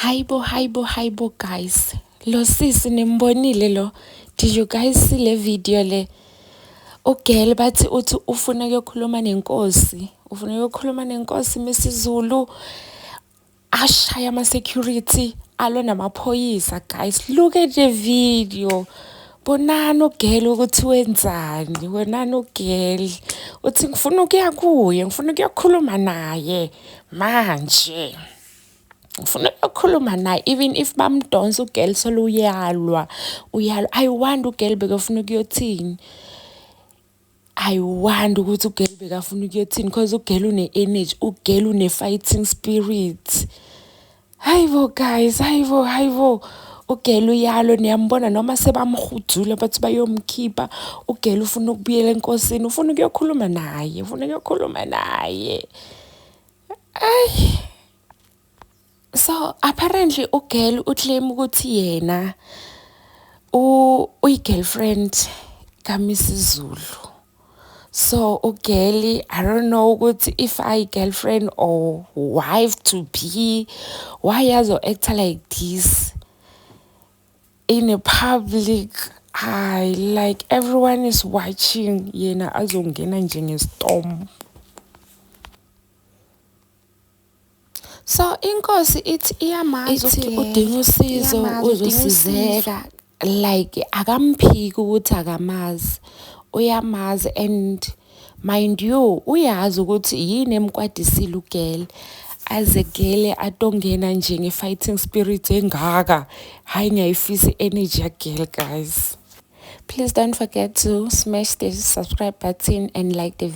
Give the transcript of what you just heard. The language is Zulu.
Hayibo guys. Lo sisi nimbonile lo. Did you guys see le video le? Ugel bathi uthi ufuna ukukhuluma nenkosi. Ufuna ukukhuluma nenkosi Mrs. Ashaya ama-security alwe namaphoyisa guys. Look at the video. Bonani ugel ukuthi wenzani. Bonani ugel. Uthi ngifuna ukuya kuye, ngifuna ukukhuluma naye manje. Ngifuna ukukhuluma naye even if bamdonsa ugel solo uyalwa. I wonder ugel bekafuna ukuyothini. I wonder ukuthi ugel bekafuna ukuyothini because ugel une-energy, ugel une-fighting spirit. Hayibo guys, hayibo. Ugel uyalo niyambona noma sebamhudula bathi bayomkhipha. Ugel ufuna ukubuyela enkosini, ufuna ukuyokhuluma naye. Ay. So apparently ugel uclaim ukuthi yena uyi-girlfriend kaMrs. Zulu. So ugel, I don't know ukuthi if girlfriend or wife to be, why yazo act like this in a public. Like everyone is watching yena azongena njengestorm. So inkosi ithi iyamazi ukuthi udinga usizo uzosizeka, like akamphiki ukuthi akamazi, uyamazi. And mind you, uyazi ukuthi yini emkwadisile ugel azegele atongena njenge-fighting spirit engaka. Hayi ngiyayifisa energy yagel guys. Please don't forget to smash the subscribe button and like the video.